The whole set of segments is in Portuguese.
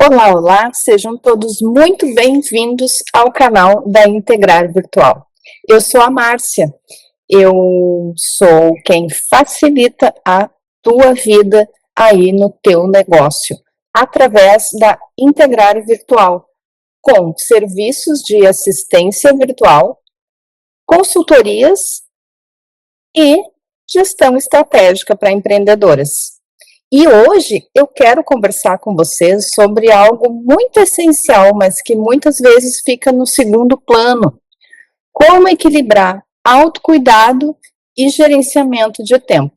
Olá, olá, sejam todos muito bem-vindos ao canal da Integrar Virtual. Eu sou a Márcia, eu sou quem facilita a tua vida aí no teu negócio, através da Integrar Virtual, com serviços de assistência virtual, consultorias e gestão estratégica para empreendedoras. E hoje eu quero conversar com vocês sobre algo muito essencial, mas que muitas vezes fica no segundo plano. Como equilibrar autocuidado e gerenciamento de tempo.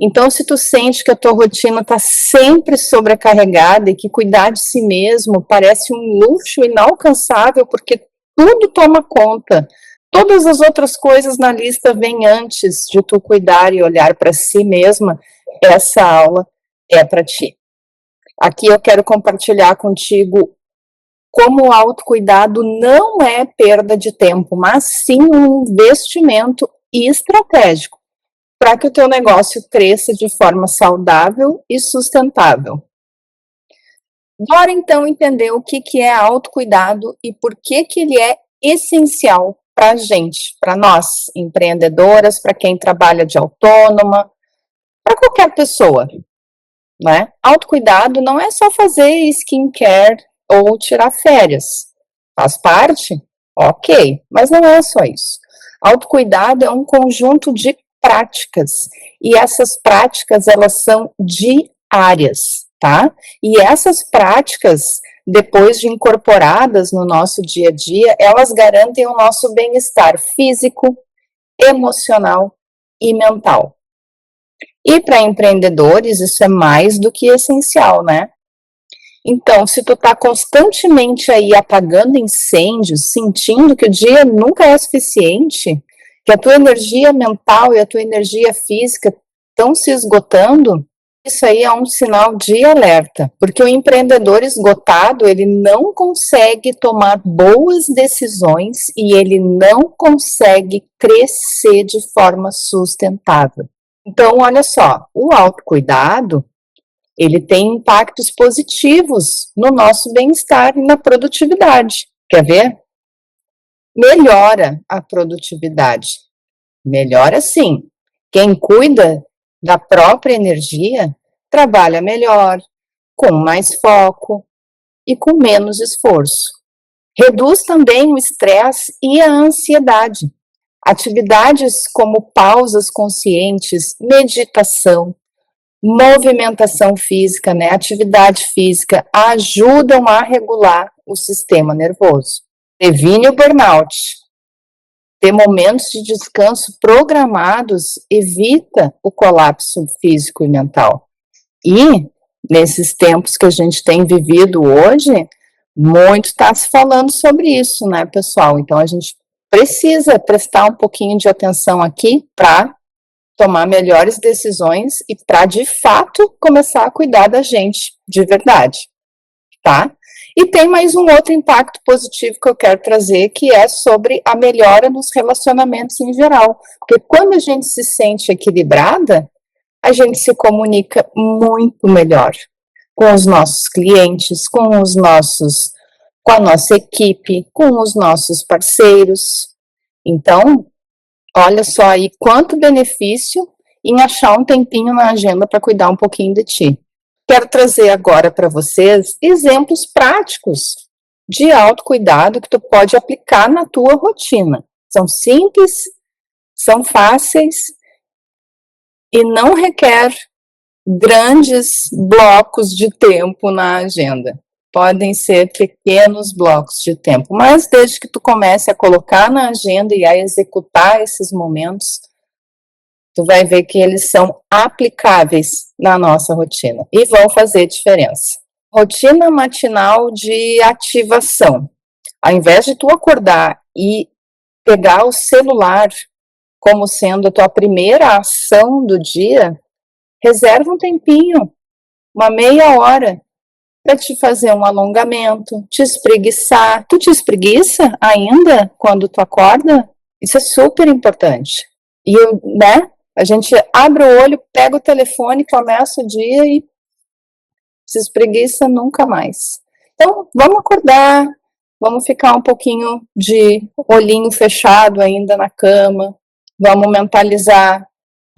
Então, se tu sente que a tua rotina está sempre sobrecarregada e que cuidar de si mesmo parece um luxo inalcançável porque tudo toma conta, todas as outras coisas na lista vêm antes de tu cuidar e olhar para si mesma, essa aula é para ti. Aqui eu quero compartilhar contigo como o autocuidado não é perda de tempo, mas sim um investimento estratégico para que o teu negócio cresça de forma saudável e sustentável. Bora então entender o que é autocuidado e por que ele é essencial para a gente, para nós, empreendedoras, para quem trabalha de autônoma, para qualquer pessoa, né? Autocuidado não é só fazer skincare ou tirar férias. Faz parte? Ok, mas não é só isso. Autocuidado é um conjunto de práticas, e essas práticas, elas são diárias, tá? E essas práticas, depois de incorporadas no nosso dia a dia, elas garantem o nosso bem-estar físico, emocional e mental. E para empreendedores, isso é mais do que essencial, né? Então, se tu tá constantemente aí apagando incêndios, sentindo que o dia nunca é suficiente, que a tua energia mental e a tua energia física estão se esgotando, isso aí é um sinal de alerta, porque o empreendedor esgotado, ele não consegue tomar boas decisões e ele não consegue crescer de forma sustentável. Então, olha só, o autocuidado, ele tem impactos positivos no nosso bem-estar e na produtividade. Quer ver? Melhora a produtividade. Melhora sim. Quem cuida da própria energia trabalha melhor, com mais foco e com menos esforço. Reduz também o estresse e a ansiedade. Atividades como pausas conscientes, meditação, movimentação física, né, atividade física, ajudam a regular o sistema nervoso. Previne o burnout. Ter momentos de descanso programados evita o colapso físico e mental. E, nesses tempos que a gente tem vivido hoje, muito está se falando sobre isso, né, pessoal? Então, a gente precisa prestar um pouquinho de atenção aqui para tomar melhores decisões e para, de fato, começar a cuidar da gente de verdade, tá? E tem mais um outro impacto positivo que eu quero trazer, que é sobre a melhora nos relacionamentos em geral. Porque quando a gente se sente equilibrada, a gente se comunica muito melhor com os nossos clientes, com a nossa equipe, com os nossos parceiros. Então, olha só aí quanto benefício em achar um tempinho na agenda para cuidar um pouquinho de ti. Quero trazer agora para vocês exemplos práticos de autocuidado que tu pode aplicar na tua rotina. São simples, são fáceis e não requer grandes blocos de tempo na agenda. Podem ser pequenos blocos de tempo, mas desde que tu comece a colocar na agenda e a executar esses momentos, tu vai ver que eles são aplicáveis na nossa rotina e vão fazer diferença. Rotina matinal de ativação. Ao invés de tu acordar e pegar o celular como sendo a tua primeira ação do dia, reserva um tempinho, uma meia hora, para te fazer um alongamento, te espreguiçar. Tu te espreguiça ainda quando tu acorda? Isso é super importante. E, né, a gente abre o olho, pega o telefone, começa o dia e se espreguiça nunca mais. Então, vamos acordar, vamos ficar um pouquinho de olhinho fechado ainda na cama, vamos mentalizar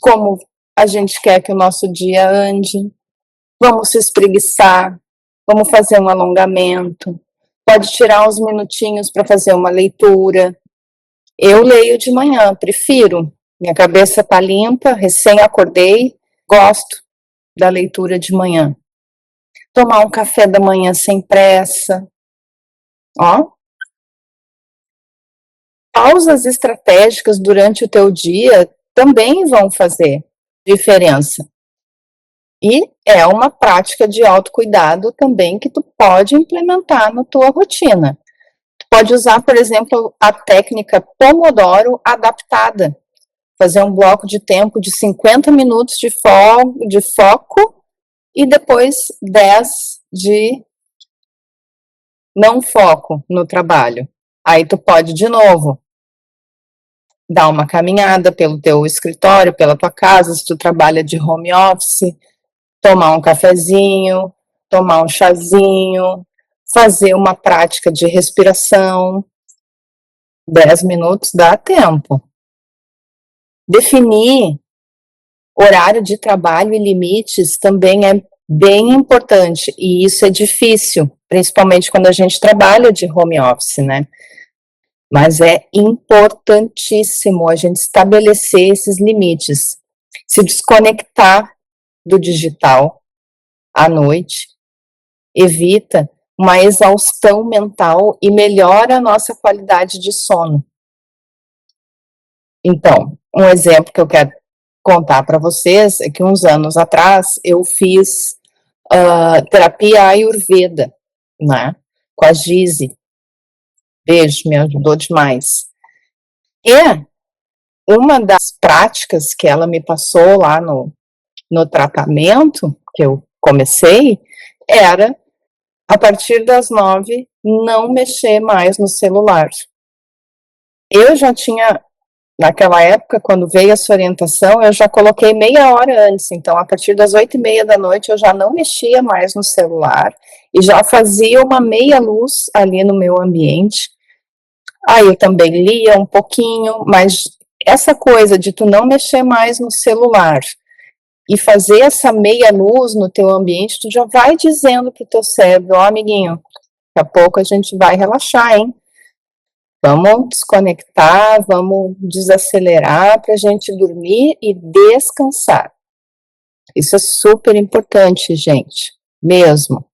como a gente quer que o nosso dia ande, vamos se espreguiçar, vamos fazer um alongamento, pode tirar uns minutinhos para fazer uma leitura. Eu leio de manhã, prefiro. Minha cabeça está limpa, recém acordei, gosto da leitura de manhã. Tomar um café da manhã sem pressa, ó. Pausas estratégicas durante o teu dia também vão fazer diferença. E é uma prática de autocuidado também que tu pode implementar na tua rotina. Tu pode usar, por exemplo, a técnica Pomodoro adaptada. Fazer um bloco de tempo de 50 minutos de foco e depois 10 de não foco no trabalho. Aí tu pode, de novo, dar uma caminhada pelo teu escritório, pela tua casa, se tu trabalha de home office, tomar um cafezinho, tomar um chazinho, fazer uma prática de respiração. 10 minutos dá tempo. Definir horário de trabalho e limites também é bem importante, e isso é difícil, principalmente quando a gente trabalha de home office, né? Mas é importantíssimo a gente estabelecer esses limites, se desconectar do digital à noite, evita uma exaustão mental e melhora a nossa qualidade de sono. Então, um exemplo que eu quero contar para vocês é que uns anos atrás eu fiz terapia Ayurveda, né, com a Gize. Beijo, me ajudou demais. E uma das práticas que ela me passou lá no tratamento que eu comecei era, a partir das 9, não mexer mais no celular. Eu já tinha, naquela época, quando veio essa orientação, eu já coloquei meia hora antes, então a partir das 8h30 da noite eu já não mexia mais no celular e já fazia uma meia luz ali no meu ambiente. Aí eu também lia um pouquinho, mas essa coisa de tu não mexer mais no celular e fazer essa meia luz no teu ambiente, tu já vai dizendo pro teu cérebro, ó, amiguinho, daqui a pouco a gente vai relaxar, hein? Vamos desconectar, vamos desacelerar para a gente dormir e descansar. Isso é super importante, gente, mesmo.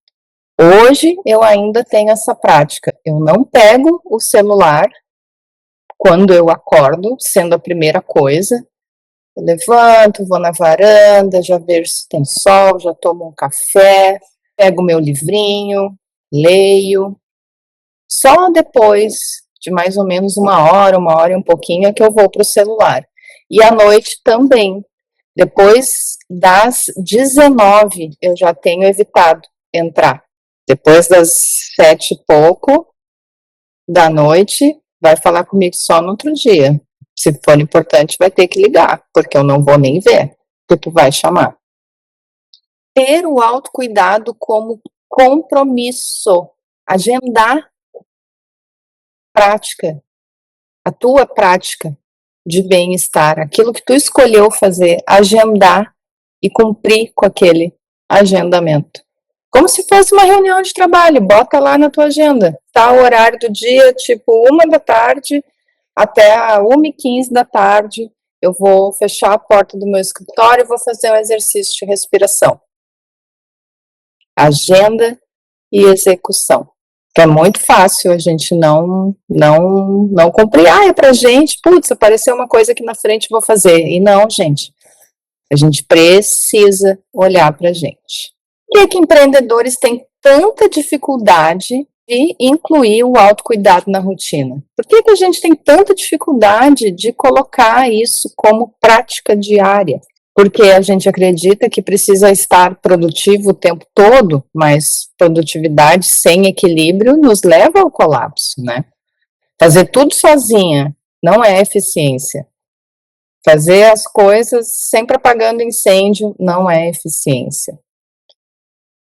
Hoje eu ainda tenho essa prática. Eu não pego o celular quando eu acordo, sendo a primeira coisa. Eu levanto, vou na varanda, já vejo se tem sol, já tomo um café, pego meu livrinho, leio. Só depois de mais ou menos uma hora e um pouquinho, é que eu vou para o celular. E à noite também. Depois das 19, eu já tenho evitado entrar. Depois das 7 e pouco da noite, vai falar comigo só no outro dia. Se for importante, vai ter que ligar, porque eu não vou nem ver, porque tu vai chamar. Ter o autocuidado como compromisso. Agendar prática, a tua prática de bem-estar, aquilo que tu escolheu fazer, agendar e cumprir com aquele agendamento. Como se fosse uma reunião de trabalho, bota lá na tua agenda, tá o horário do dia, tipo 1 da tarde até a 1h15 da tarde, eu vou fechar a porta do meu escritório e vou fazer um exercício de respiração. Agenda e execução. É muito fácil a gente não cumprir. Ah, é pra gente, putz, apareceu uma coisa aqui na frente, vou fazer. E não, gente, a gente precisa olhar pra gente. Por que que empreendedores têm tanta dificuldade de incluir o autocuidado na rotina? Por que que a gente tem tanta dificuldade de colocar isso como prática diária? Porque a gente acredita que precisa estar produtivo o tempo todo, mas produtividade sem equilíbrio nos leva ao colapso, né? Fazer tudo sozinha não é eficiência. Fazer as coisas sempre apagando incêndio não é eficiência.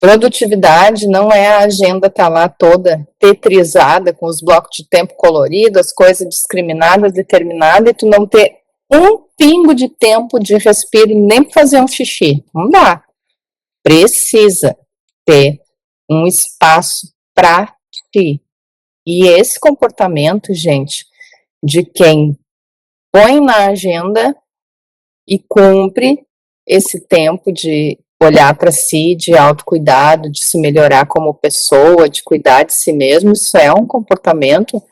Produtividade não é a agenda tá lá toda tetrizada, com os blocos de tempo coloridos, as coisas discriminadas, determinadas, e tu não ter um pingo de tempo de respiro nem para fazer um xixi. Não dá. Precisa ter um espaço para ti. E esse comportamento, gente, de quem põe na agenda e cumpre esse tempo de olhar para si, de autocuidado, de se melhorar como pessoa, de cuidar de si mesmo, isso é um comportamento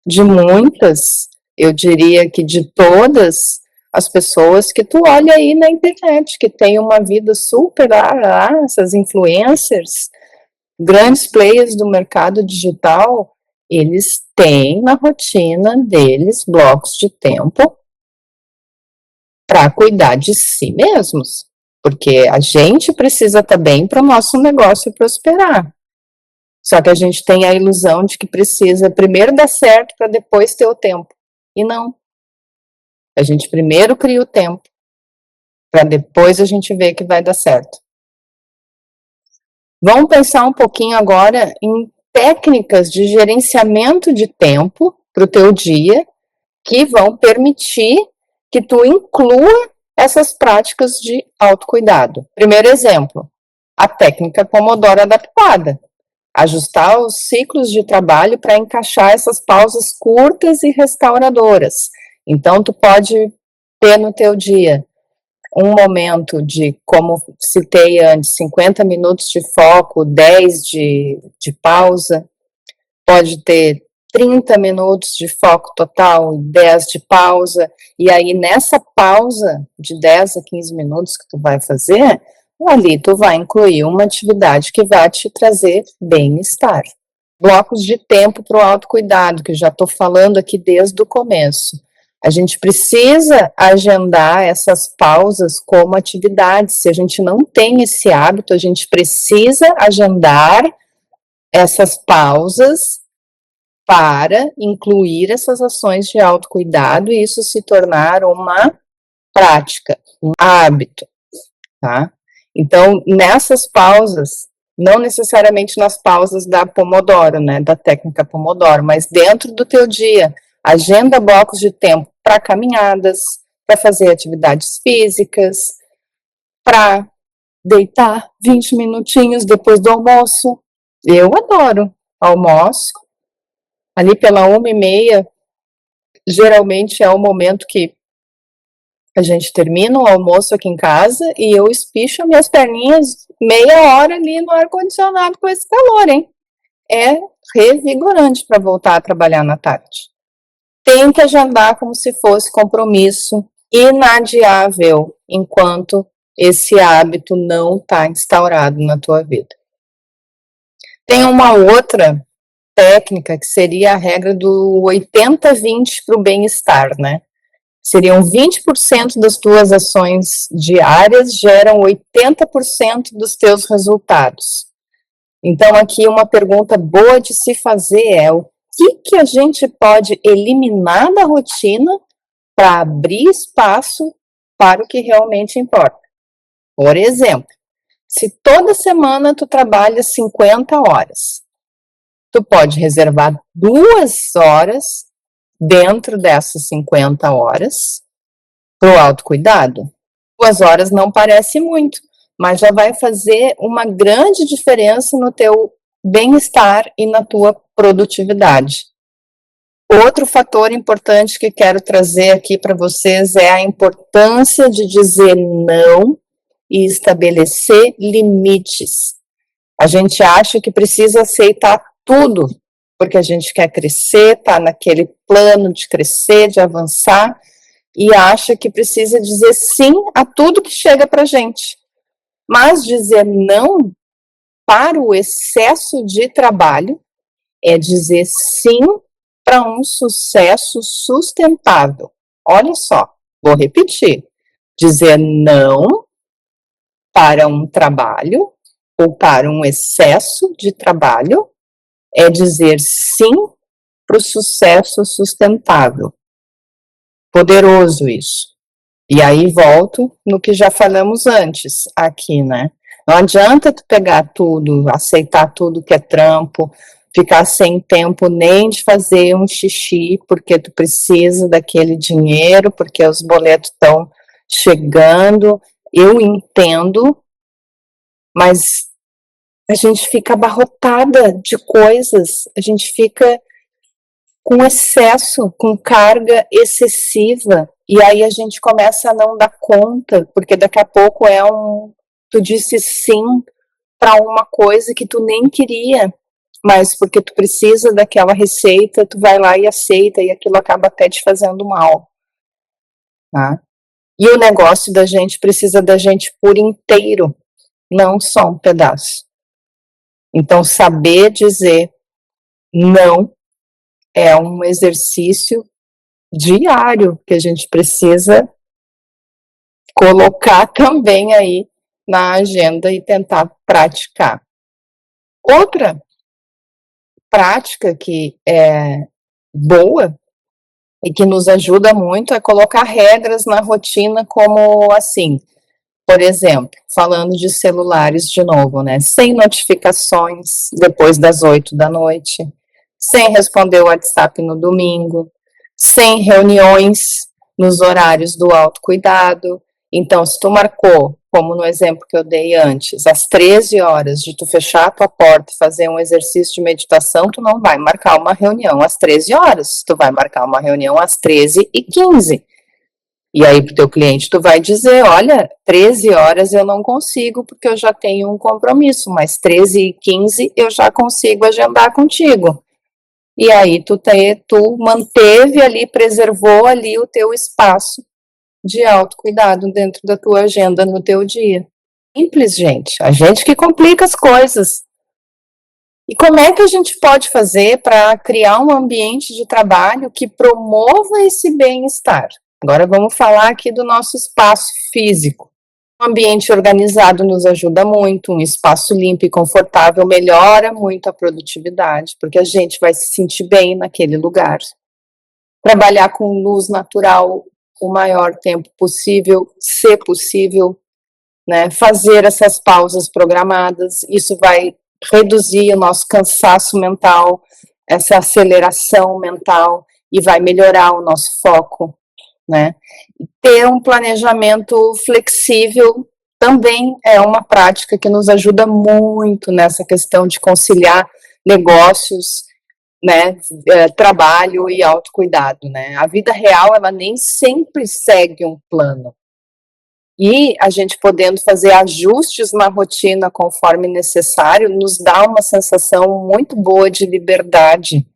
de muitas, eu diria que de todas as pessoas que tu olha aí na internet, que tem uma vida super, essas influencers, grandes players do mercado digital, eles têm na rotina deles blocos de tempo para cuidar de si mesmos, porque a gente precisa estar bem para o nosso negócio prosperar. Só que a gente tem a ilusão de que precisa primeiro dar certo para depois ter o tempo. E não. A gente primeiro cria o tempo, para depois a gente ver que vai dar certo. Vamos pensar um pouquinho agora em técnicas de gerenciamento de tempo para o teu dia, que vão permitir que tu inclua essas práticas de autocuidado. Primeiro exemplo, a técnica Pomodoro adaptada. Ajustar os ciclos de trabalho para encaixar essas pausas curtas e restauradoras. Então, tu pode ter no teu dia um momento de, como citei antes, 50 minutos de foco, 10 de pausa, pode ter 30 minutos de foco total, 10 de pausa, e aí nessa pausa de 10 a 15 minutos que tu vai fazer, ali tu vai incluir uma atividade que vai te trazer bem-estar. Blocos de tempo para o autocuidado, que eu já estou falando aqui desde o começo. A gente precisa agendar essas pausas como atividades. Se a gente não tem esse hábito, a gente precisa agendar essas pausas para incluir essas ações de autocuidado e isso se tornar uma prática, um hábito, tá? Então, nessas pausas, não necessariamente nas pausas da Pomodoro, né, da técnica Pomodoro, mas dentro do teu dia, agenda blocos de tempo para caminhadas, para fazer atividades físicas, para deitar 20 minutinhos depois do almoço. Eu adoro almoço, ali pela 1h30, geralmente é o momento que a gente termina o almoço aqui em casa e eu espicho minhas perninhas meia hora ali no ar-condicionado com esse calor, hein? É revigorante para voltar a trabalhar na tarde. Tem que agendar como se fosse compromisso inadiável enquanto esse hábito não está instaurado na tua vida. Tem uma outra técnica que seria a regra do 80-20 para o bem-estar, né? Seriam 20% das tuas ações diárias geram 80% dos teus resultados. Então, aqui uma pergunta boa de se fazer é o que a gente pode eliminar da rotina para abrir espaço para o que realmente importa. Por exemplo, se toda semana tu trabalha 50 horas, tu pode reservar 2 horas dentro dessas 50 horas para o autocuidado. 2 horas não parece muito, mas já vai fazer uma grande diferença no teu bem-estar e na tua produtividade. Outro fator importante que quero trazer aqui para vocês é a importância de dizer não e estabelecer limites. A gente acha que precisa aceitar tudo, porque a gente quer crescer, tá naquele plano de crescer, de avançar, e acha que precisa dizer sim a tudo que chega pra gente. Mas dizer não para o excesso de trabalho é dizer sim para um sucesso sustentável. Olha só, vou repetir. Dizer não para um trabalho ou para um excesso de trabalho é dizer sim para o sucesso sustentável. Poderoso isso. E aí volto no que já falamos antes aqui, né? Não adianta tu pegar tudo, aceitar tudo que é trampo, ficar sem tempo nem de fazer um xixi, porque tu precisa daquele dinheiro, porque os boletos estão chegando. Eu entendo, mas a gente fica abarrotada de coisas, a gente fica com excesso, com carga excessiva, e aí a gente começa a não dar conta, porque daqui a pouco tu disse sim para uma coisa que tu nem queria, mas porque tu precisa daquela receita, tu vai lá e aceita, e aquilo acaba até te fazendo mal, tá? E o negócio da gente precisa da gente por inteiro, não só um pedaço. Então, saber dizer não é um exercício diário que a gente precisa colocar também aí na agenda e tentar praticar. Outra prática que é boa e que nos ajuda muito é colocar regras na rotina, como assim, por exemplo, falando de celulares de novo, né? Sem notificações depois das 8 da noite, sem responder o WhatsApp no domingo, sem reuniões nos horários do autocuidado. Então, se tu marcou, como no exemplo que eu dei antes, às 13 horas de tu fechar a tua porta e fazer um exercício de meditação, tu não vai marcar uma reunião às 13 horas, tu vai marcar uma reunião às 13h15. E aí, para o teu cliente, tu vai dizer, olha, 13 horas eu não consigo, porque eu já tenho um compromisso, mas 13h15 eu já consigo agendar contigo. E aí, tu manteve ali, preservou ali o teu espaço de autocuidado dentro da tua agenda no teu dia. Simples, gente. A gente que complica as coisas. E como é que a gente pode fazer para criar um ambiente de trabalho que promova esse bem-estar? Agora vamos falar aqui do nosso espaço físico. Um ambiente organizado nos ajuda muito, um espaço limpo e confortável melhora muito a produtividade, porque a gente vai se sentir bem naquele lugar. Trabalhar com luz natural o maior tempo possível, se possível, né? Fazer essas pausas programadas, isso vai reduzir o nosso cansaço mental, essa aceleração mental, e vai melhorar o nosso foco, né? Ter um planejamento flexível também é uma prática que nos ajuda muito nessa questão de conciliar negócios, né, trabalho e autocuidado, né? A vida real, ela nem sempre segue um plano. E a gente podendo fazer ajustes na rotina conforme necessário, nos dá uma sensação muito boa de liberdade.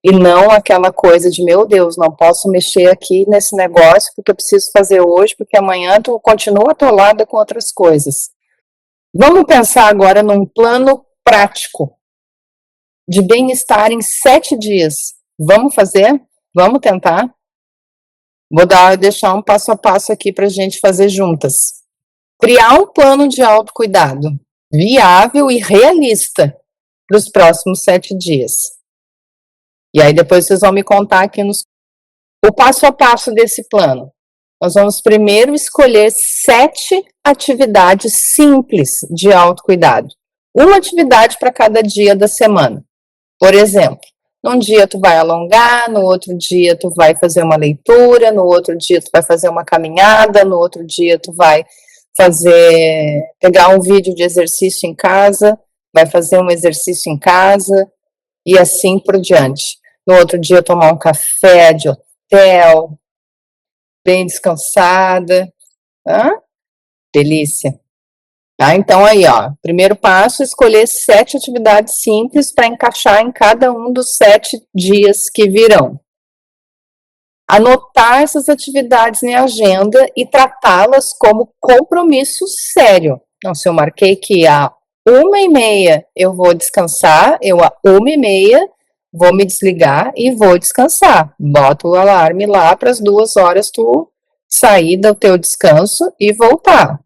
E não aquela coisa de, meu Deus, não posso mexer aqui nesse negócio porque eu preciso fazer hoje, porque amanhã tu continua atolada com outras coisas. Vamos pensar agora num plano prático de bem-estar em 7 dias. Vamos fazer? Vamos tentar? Vou deixar um passo a passo aqui para a gente fazer juntas. Criar um plano de autocuidado viável e realista para os próximos 7 dias. E aí depois vocês vão me contar aqui o passo a passo desse plano. Nós vamos primeiro escolher 7 atividades simples de autocuidado. Uma atividade para cada dia da semana. Por exemplo, num dia tu vai alongar, no outro dia tu vai fazer uma leitura, no outro dia tu vai fazer uma caminhada, no outro dia tu vai pegar um vídeo de exercício em casa, vai fazer um exercício em casa e assim por diante. No outro dia tomar um café de hotel, bem descansada, delícia. Tá? Então aí, ó, primeiro passo, escolher 7 atividades simples para encaixar em cada um dos 7 dias que virão. Anotar essas atividades em agenda e tratá-las como compromisso sério. Então, se eu marquei que a 1h30 eu vou descansar, eu a 1h30 vou me desligar e vou descansar. Bota o alarme lá para as 2 horas tu sair do teu descanso e voltar.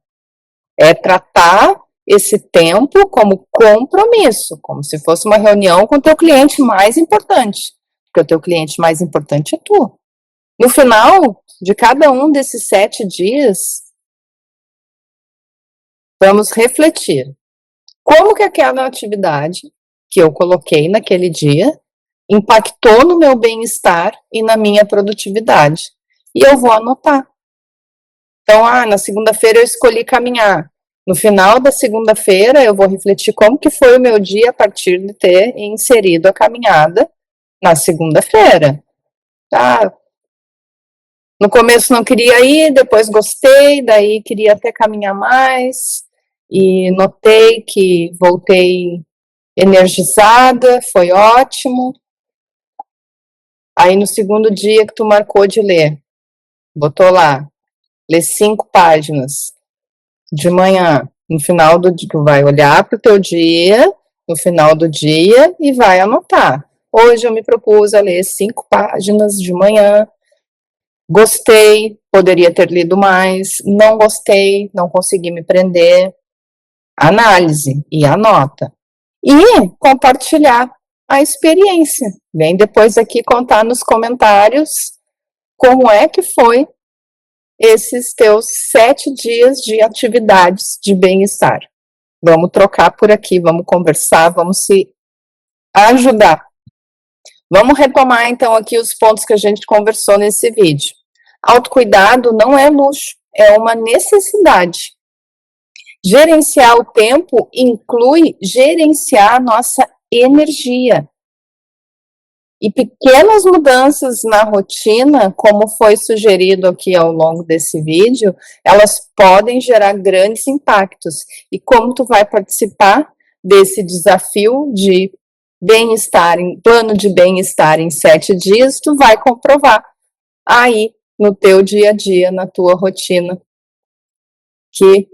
É tratar esse tempo como compromisso, como se fosse uma reunião com o teu cliente mais importante, porque o teu cliente mais importante é tu. No final de cada um desses 7 dias, Vamos refletir. Como que aquela atividade que eu coloquei naquele dia impactou no meu bem-estar e na minha produtividade? E eu vou anotar. Então, na segunda-feira eu escolhi caminhar. No final da segunda-feira eu vou refletir como que foi o meu dia a partir de ter inserido a caminhada na segunda-feira. Tá? No começo não queria ir, depois gostei, daí queria até caminhar mais, e notei que voltei energizada, foi ótimo. Aí no segundo dia que tu marcou de ler, botou lá, lê 5 páginas de manhã, no final do dia, tu vai olhar para o teu dia, no final do dia, e vai anotar. Hoje eu me propus a ler 5 páginas de manhã, gostei, poderia ter lido mais, não gostei, não consegui me prender. Análise e anota. E compartilhar a experiência. Vem depois aqui contar nos comentários como é que foi esses teus 7 dias de atividades de bem-estar. Vamos trocar por aqui, vamos conversar, vamos se ajudar. Vamos retomar então aqui os pontos que a gente conversou nesse vídeo. Autocuidado não é luxo, é uma necessidade. Gerenciar o tempo inclui gerenciar a nossa energia. E pequenas mudanças na rotina, como foi sugerido aqui ao longo desse vídeo, elas podem gerar grandes impactos. E como tu vai participar desse desafio de bem-estar, plano de bem-estar em 7 dias, tu vai comprovar aí no teu dia a dia, na tua rotina, que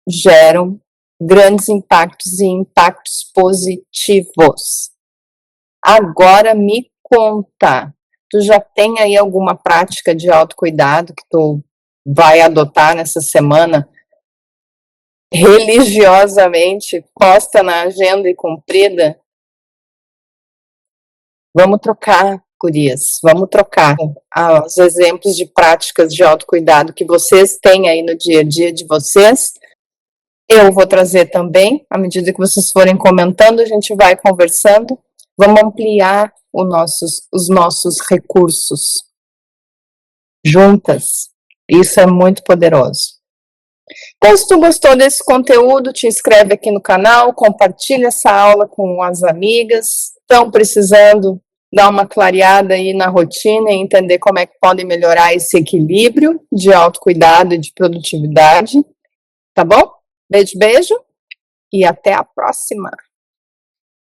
geram grandes impactos e impactos positivos. Agora me conta, tu já tem aí alguma prática de autocuidado que tu vai adotar nessa semana religiosamente, posta na agenda e cumprida? Vamos trocar, gurias, vamos trocar os exemplos de práticas de autocuidado que vocês têm aí no dia a dia de vocês. Eu vou trazer também, à medida que vocês forem comentando, a gente vai conversando, vamos ampliar os nossos recursos juntas. Isso é muito poderoso. Então, se tu gostou desse conteúdo, te inscreve aqui no canal, compartilha essa aula com as amigas, estão precisando dar uma clareada aí na rotina e entender como é que podem melhorar esse equilíbrio de autocuidado e de produtividade, tá bom? Beijo, beijo e até a próxima!